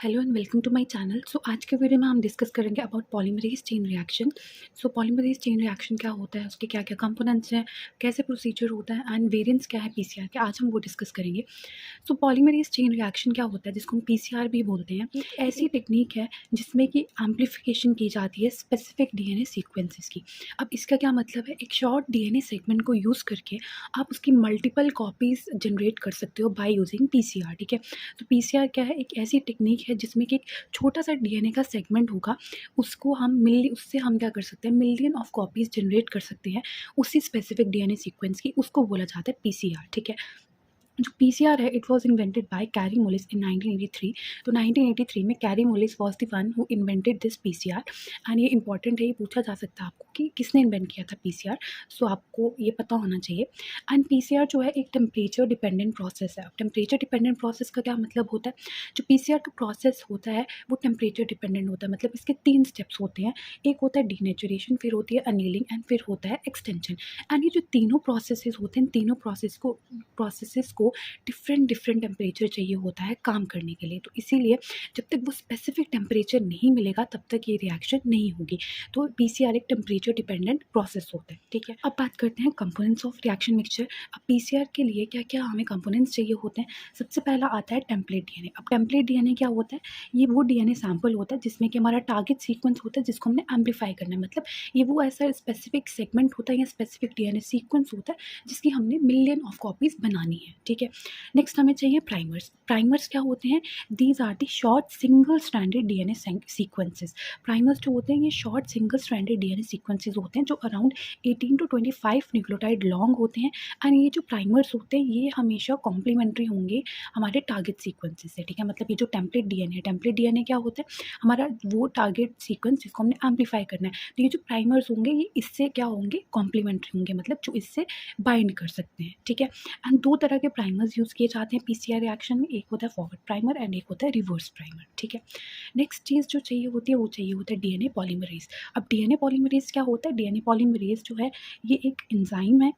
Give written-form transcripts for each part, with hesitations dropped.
Hello and welcome to my channel. So आज के video में हम डिस्कस करेंगे about polymerase chain reaction. So polymerase chain reaction क्या होता है, उसके क्या क्या कंपोनेंट्स हैं, कैसे प्रोसीजर होता है एंड वेरिएंट्स क्या है पीसीआर के, आज हम वो डिस्कस करेंगे। सो पॉलीमरेज चेन रिएक्शन क्या होता है, जिसको हम पीसीआर भी बोलते हैं, एक ऐसी टेक्निक है जिसमें कि एम्पलीफिकेशन की जाती है स्पेसिफिक डीएनए सीक्वेंसेस की। अब इसका क्या मतलब है, एक शॉर्ट डीएनए सेगमेंट को यूज़ करके आप उसकी मल्टीपल कॉपीज़ जनरेट कर सकते हो बाय यूजिंग पीसीआर। ठीक है, तो पीसीआर क्या है, एक ऐसी टेक्निक है जिसमें कि एक छोटा सा डीएनए का सेगमेंट होगा, उससे हम क्या कर सकते हैं, मिलियन ऑफ कॉपीज़ जनरेट कर सकते हैं उसी स्पेसिफिक डीएनए सीक्वेंस की। उसको बोला जाता है पीसीआर। ठीक है, जो पीसीआर है it was invented by Kary Mullis in 1983। तो 1983 में Kary Mullis was the one who invented this PCR. And ये इंपॉर्टेंट है, ये पूछा जा सकता है आपको कि किसने इन्वेंट किया था पीसीआर। सो आपको ये पता होना चाहिए। एंड पीसीआर जो है एक टेम्परेचर डिपेंडेंट प्रोसेस है। अब टेम्परेचर डिपेंडेंट प्रोसेस का क्या मतलब होता है, जो पीसीआर का प्रोसेस होता है वो टेम्परेचर डिपेंडेंट होता है। मतलब इसके 3 स्टेप्स होते हैं। एक होता है डीनेचुरेशन, फिर होती है अनिलिंग एंड फिर होता है एक्सटेंशन। एंड ये जो तीनों प्रोसेसेस होते हैं, तीनों प्रोसेसेस को डिफरेंट टेम्परेचर चाहिए होता है काम करने के लिए। तो इसीलिए जब तक वो स्पेसिफिक टेम्परेचर नहीं मिलेगा तब तक ये रिएक्शन नहीं होगी। तो पीसीआर एक टेम्परेचर डिपेंडेंट प्रोसेस होता है। ठीक है, अब बात करते हैं कंपोनेंट्स ऑफ रिएक्शन मिक्सचर। अब पीसीआर के लिए क्या क्या हमें कंपोनेंट्स चाहिए होते हैं। सबसे पहला आता है टेम्पलेट डीएनए। अब टेम्पलेट डीएनए क्या होता है, ये वो डीएनए सैंपल होता है जिसमें कि हमारा टारगेट सीक्वेंस होता है जिसको हमने एम्पलीफाई करना है। मतलब ये वो ऐसा स्पेसिफिक सेगमेंट होता है या स्पेसिफिक डीएनए सीक्वेंस होता है जिसकी हमने मिलियन ऑफ कॉपीज़ बनानी है। ठीक है, नेक्स्ट हमें चाहिए प्राइमर्स। प्राइमर्स क्या होते हैं, these are the short single stranded DNA sequences. Primers जो होते हैं ये short single stranded DNA sequences होते हैं जो अराउंड 18 to 25 न्यूक्लियोटाइड लॉन्ग होते हैं। एंड ये जो प्राइमर्स होते हैं ये हमेशा कॉम्प्लीमेंट्री होंगे हमारे टारगेट सीक्वेंसेस से। ठीक है, मतलब ये जो टेम्पलेट डीएनए क्या होता है, हमारा वो टारगेट सीक्वेंस जिसको हमने एम्पलीफाई करना है। तो ये जो प्राइमर्स होंगे ये इससे क्या होंगे, कॉम्प्लीमेंट्री होंगे, मतलब जो इससे बाइंड कर सकते हैं। ठीक है, एंड 2 तरह के प्राइमर्स यूज़ किए जाते हैं पीसीआर रिएक्शन में, एक होता है फॉरवर्ड प्राइमर एंड एक होता है रिवर्स प्राइमर। ठीक है, नेक्स्ट चीज़ जो चाहिए होती है वो चाहिए होता है डीएनए पॉलीमरेज। अब डीएनए पॉलीमरेज क्या होता है, डीएनए पॉलीमरेज जो है ये एक एंजाइम है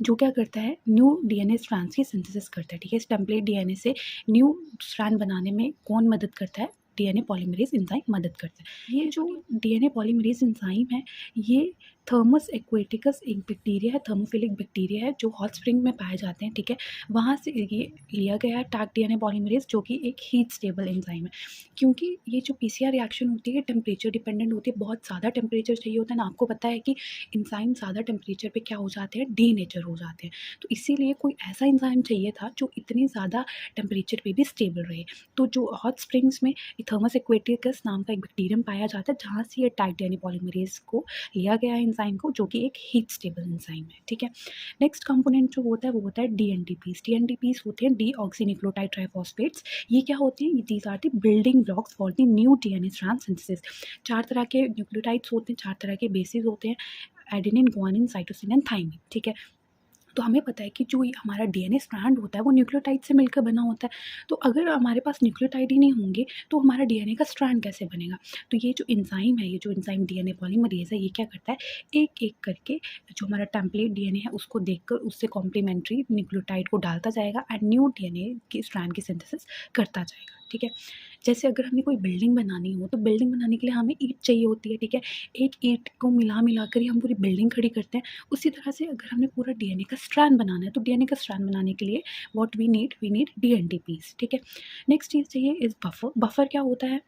जो क्या करता है, न्यू डीएनए स्ट्रैंड्स की सिंथेसिस करता है। ठीक है, इस टेम्पलेट डीएनए से न्यू स्ट्रैंड बनाने में कौन मदद करता है, डीएनए पॉलीमरेज एंजाइम मदद करता है। ये जो डीएनए पॉलीमरेज एंजाइम है ये थर्मस एक्वेटिकस एक बैक्टीरिया है, थर्मोफिलिक बैक्टीरिया है जो हॉट स्प्रिंग में पाए जाते हैं। ठीक है, वहाँ से ये लिया गया है टैग डीएनए पॉलीमरेज जो कि एक हीट स्टेबल एंजाइम है। क्योंकि ये जो पीसीआर रिएक्शन होती है टेम्परेचर डिपेंडेंट होती है, बहुत ज़्यादा टेम्परेचर चाहिए होता है ना। आपको पता है कि एंजाइम ज़्यादा टेम्परेचर पे क्या हो जाते हैं, डीनेचर हो जाते हैं। तो इसीलिए कोई ऐसा एंजाइम चाहिए था जो इतनी ज़्यादा टेम्परेचर पे भी स्टेबल रहे। तो जो हॉट स्प्रिंग्स में थर्मस एक्वेटिकस नाम का एक बैक्टीरियम पाया जाता है जहाँ से ये टैग डीएनए पॉलीमरेज को लिया गया है एंजाइम को, जो कि एक हीट स्टेबल एंजाइम है। ठीक है, नेक्स्ट कंपोनेंट जो होता है वो होता है डीएनटीपीस। डीएनटीपीस होते हैं डीऑक्सीन्यूक्लियोटाइड ट्राइफॉस्फेट्स। ये क्या होते हैं, these are the building blocks for the new DNA strand synthesis. 4 तरह के न्यूक्लियोटाइड्स होते हैं, 4 तरह के बेसिस होते हैं, adenine, guanine, cytosine and thymine. ठीक है, तो हमें पता है कि जो ये हमारा डीएनए स्ट्रैंड होता है वो न्यूक्लियोटाइड से मिलकर बना होता है। तो अगर हमारे पास न्यूक्लियोटाइड ही नहीं होंगे तो हमारा डीएनए का स्ट्रैंड कैसे बनेगा। तो ये जो एंजाइम है, ये जो एंजाइम डीएनए पॉलीमरेज है, ये क्या करता है, एक एक करके जो हमारा टेम्पलेट डीएनए है उसको देखकर उससे कॉम्प्लीमेंट्री न्यूक्लियोटाइड को डालता जाएगा एंड न्यू डीएनए की स्ट्रैंड की सिंथेसिस करता जाएगा। ठीक है, जैसे अगर हमें कोई बिल्डिंग बनानी हो तो बिल्डिंग बनाने के लिए हमें ईंट चाहिए होती है। ठीक है, एक ईंट को मिला कर ही हम पूरी बिल्डिंग खड़ी करते हैं। उसी तरह से अगर हमें पूरा डीएनए का स्ट्रैंड बनाना है तो डीएनए का स्ट्रैंड बनाने के लिए व्हाट वी नीड डीएनटीपीस। ठीक है, नेक्स्ट चीज़ चाहिए इस बफर। बफर क्या होता है,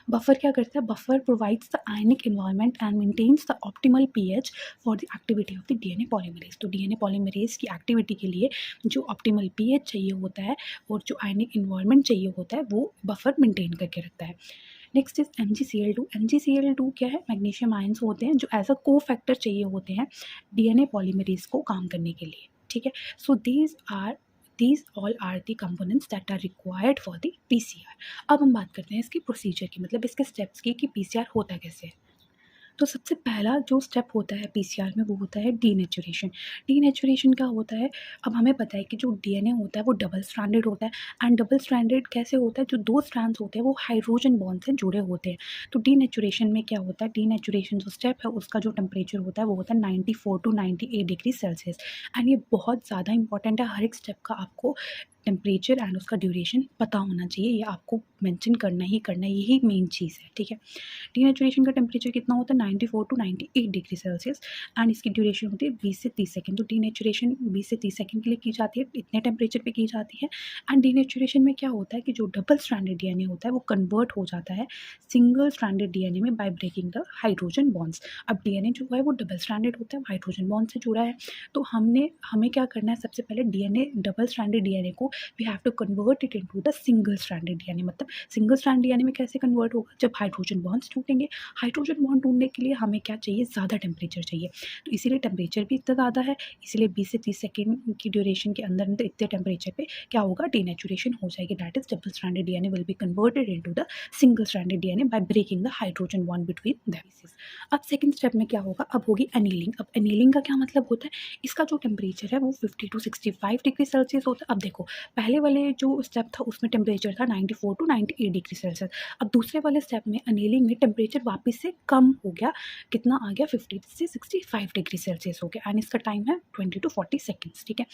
बफर क्या करता है, buffer provides the ionic environment and maintains the optimal pH for the activity of the DNA polymerase. तो डीएनए पॉलीमरेज की एक्टिविटी के लिए जो ऑप्टिमल पीएच चाहिए होता है और जो आयनिक एनवायरनमेंट चाहिए होता है वो बफर मेंटेन करके रखता है। Next is MgCl2। MgCl2 क्या है, मैग्नीशियम आयंस होते हैं जो एज अ को फैक्टर चाहिए होते हैं डीएनए पॉलीमरेज को काम करने के लिए। ठीक है, सो these all are the components that are required for the PCR। अब हम बात करते हैं इसकी प्रोसीजर की, मतलब इसके स्टेप्स की कि PCR होता कैसे है। तो सबसे पहला जो स्टेप होता है पीसीआर में वो होता है डीनेचुरेशन। डीनेचुरेशन क्या होता है? अब हमें पता है कि जो डीएनए होता है वो डबल स्ट्रैंडेड होता है एंड डबल स्ट्रैंडेड कैसे होता है? जो 2 स्ट्रैंड्स होते हैं वो हाइड्रोजन बॉन्ड से जुड़े होते हैं। तो डीनेचुरेशन में क्या होता है? डीनेचुरेशन जो स्टेप है उसका जो टेम्परेचर होता है वो होता है 94 टू 98 डिग्री सेल्सियस एंड ये बहुत ज़्यादा इंपॉर्टेंट है। हर एक स्टेप का आपको टेम्परेचर एंड उसका ड्यूरेशन पता होना चाहिए। ये आपको मेंशन करना ही करना है, यही मेन चीज़ है, ठीक है? डीनेचुरेशन का टेम्परेचर कितना होता है? 94 टू 98 डिग्री सेल्सियस एंड इसकी ड्यूरेशन होती है 20 से 30 सेकंड। तो डीनेचुरेशन 20 से 30 सेकंड के लिए की जाती है, इतने टेम्परेचर पे की जाती है। एंड डीनेचुरेशन में क्या होता है कि जो डबल स्ट्रैंडेड डीएनए होता है वो कन्वर्ट हो जाता है सिंगल स्ट्रैंडेड डीएनए में by breaking the hydrogen bonds. अब डीएनए जो है वो डबल स्ट्रैंडेड होता है, हाइड्रोजन बॉन्ड से जुड़ा है। तो हमें क्या करना है? सबसे पहले डीएनए डबल स्ट्रैंडेड डीएनए को we have to convert it into the single stranded DNA. मतलब सिंगल स्ट्रैंड डीएनए में कैसे कन्वर्ट होगा? जब हाइड्रोजन बॉन्ड्स टूटेंगे। हाइड्रोजन बॉन्ड टूटने के लिए हमें क्या चाहिए? ज़्यादा टेम्परेचर चाहिए। तो इसीलिए टेम्परेचर भी इतना ज़्यादा है, इसलिए 20 से 30 सेकंड की ड्यूरेशन के अंदर अंदर इतने टेम्परेचर पे क्या होगा? डीनेचुरेशन हो जाएगी। That is double stranded DNA will be converted into the single stranded DNA by breaking the hydrogen bond between them. अब सेकंड स्टेप में क्या होगा? अब होगी एनीलिंग। अब एनीलिंग का क्या मतलब होता है? इसका जो टेम्परेचर है वो 50 टू 65 डिग्री सेल्सियस होता है। अब देखो, पहले वाले जो स्टेप था उसमें टेम्परेचर था 94 टू 98 डिग्री सेल्सियस। अब दूसरे वाले स्टेप में अनेलिंग में टेम्परेचर वापस से कम हो गया। कितना आ गया? 50 से 65 डिग्री सेल्सियस हो गया एंड इसका टाइम है 20 टू 40 सेकेंड्स, ठीक है?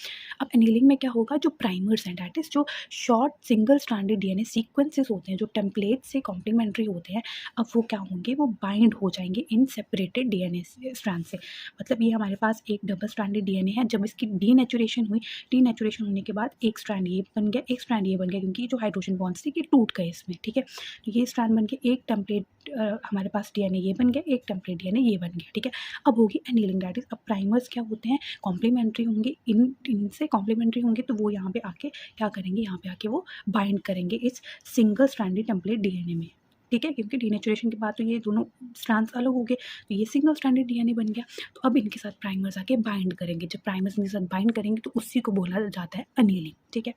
अब अनेलिंग में क्या होगा? जो प्राइमर्स हैं, दैट इज जो short single stranded DNA sequences होते हैं जो टेम्पलेट से कॉम्प्लीमेंट्री होते हैं, अब वो क्या होंगे? वो बाइंड हो जाएंगे इन सेपरेटेड डीएनए स्ट्रैंड से। मतलब ये हमारे पास एक डबल स्ट्रैंडेड डीएनए है, जब इसकी डीनेचुरेशन हुई, डीनेचुरेशन होने के बाद एक स्ट्रैंड ये बन गया, एक स्ट्रैंड ये बन गया, क्योंकि जो हाइड्रोजन बॉन्ड्स थे ये टूट गए इसमें, ठीक है? तो ये स्ट्रैंड बन के एक टेम्पलेट हमारे पास डीएनए ये बन गया, एक टेम्पलेट डीएनए ये बन गया, ठीक है? अब होगी एनीलिंग। दैट इज अब प्राइमर्स क्या होते हैं? कॉम्प्लीमेंट्री होंगे, इनसे कॉम्प्लीमेंट्री होंगे, तो वो यहाँ पे आके क्या करेंगे? यहाँ पे आके वो बाइंड करेंगे इस सिंगल स्ट्रैंडेड टेम्पलेट डीएनए में, ठीक है? क्योंकि डीनेचुरेशन के बाद तो ये दोनों स्ट्रैंड्स अलग हो गए, तो ये सिंगल स्ट्रैंडेड डीएनए बन गया। तो अब इनके साथ प्राइमर्स आके बाइंड करेंगे। जब प्राइमर्स इनके साथ बाइंड करेंगे तो उसी को बोला जाता है अनीलिंग, ठीक है?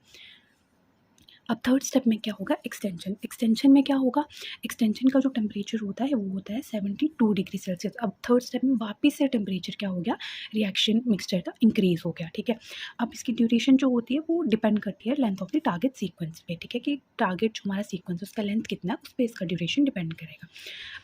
अब थर्ड स्टेप में क्या होगा? एक्सटेंशन। एक्सटेंशन में क्या होगा? एक्सटेंशन का जो टेम्परेचर होता है वो होता है 72 डिग्री सेल्सियस। अब थर्ड स्टेप में वापस से टेम्परेचर क्या हो गया? रिएक्शन मिक्सचर का इंक्रीज हो गया, ठीक है? अब इसकी ड्यूरेशन जो होती है वो डिपेंड करती है length of the target sequence पे, ठीक है? कि टारगेट जो हमारा सीक्वेंस उसका लेंथ कितना है उस पर इसका ड्यूरेशन डिपेंड करेगा।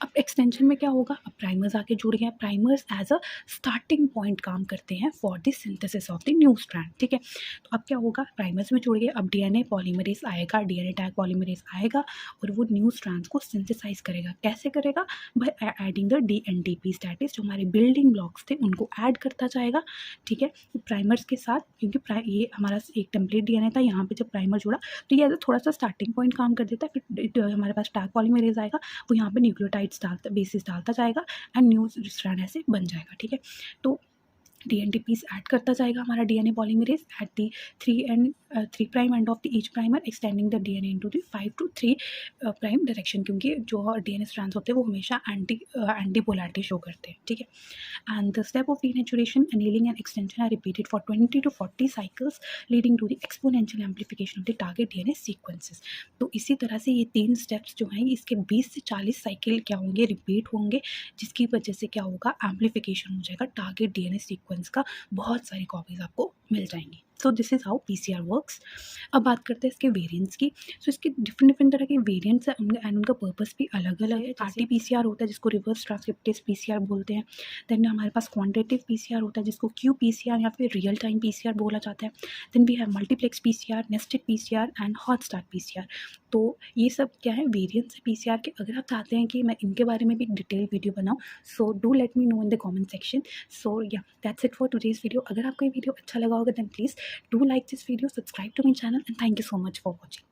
अब एक्सटेंशन में क्या होगा? अब प्राइमर्स आके जुड़ गए। Primers as a starting point काम करते हैं for the synthesis of the new strand, ठीक है? तो अब क्या होगा? प्राइमर्स में जुड़ गए। अब डीएनए पॉलीमरेज आएगा, डीएनए टैग पॉलीमरेज आएगा और वो न्यू स्ट्रैंड्स को सिंथेसाइज करेगा। कैसे करेगा? By adding the dNTPs, that is जो हमारे बिल्डिंग ब्लॉक्स थे उनको ऐड करता जाएगा, ठीक है? प्राइमर्स के साथ, क्योंकि ये हमारा एक टेम्पलेट डीएनए था, यहाँ पे जब प्राइमर जुड़ा तो ये थोड़ा सा स्टार्टिंग पॉइंट काम कर देता है। फिर हमारे पास टैग पॉलीमरेज आएगा, वो यहाँ पे न्यूक्लियोटाइड्स डालता, बेसिस डालता जाएगा एंड न्यू स्ट्रैंड ऐसे बन जाएगा, ठीक है? तो डीएनटीपीस ऐड करता जाएगा हमारा DNA polymerase at the 3 prime end of the each primer, extending the DNA into the 5 to 3 prime direction, क्योंकि जो डीएनए स्ट्रैंड्स होते हैं वो हमेशा एंटी पोलैरिटी शो करते हैं, ठीक है? And the step of denaturation, annealing and extension are repeated for 20 to 40 cycles leading to the exponential amplification of the target DNA sequences. तो इसी तरह से ये 3 स्टेप्स जो हैं इसके 20 से 40 साइकिल क्या होंगे? रिपीट होंगे, जिसकी वजह से क्या होगा? एम्प्लीफिकेशन हो जाएगा टारगेट डीएनए सीक्वेंस का, बहुत सारी कॉपीज आपको मिल जाएंगी। So this is how PCR works. अब बात करते हैं इसके वेरिएंट्स की। सो इसके डिफरेंट तरह के वेरिएंट्स हैं एंड उनका पर्पस भी अलग अलग है। आरटी पीसीआर होता है जिसको रिवर्स ट्रांसक्रिप्टेज पीसीआर बोलते हैं। देन हमारे पास क्वांटिटेटिव पीसीआर होता है जिसको क्यू पीसीआर या फिर रियल टाइम पीसीआर बोला जाता है। Then we have multiplex PCR, nested PCR and hot start PCR. तो ये सब क्या है? वेरिएंट्स है पीसीआर के। अगर आप चाहते हैं कि मैं इनके बारे में भी एक डिटेल वीडियो बनाऊँ, so do let me know in the comment section. So yeah that's it for today's video. अगर आपको ये वीडियो अच्छा लगा होगा then please do like this video, subscribe to my channel and thank you so much for watching.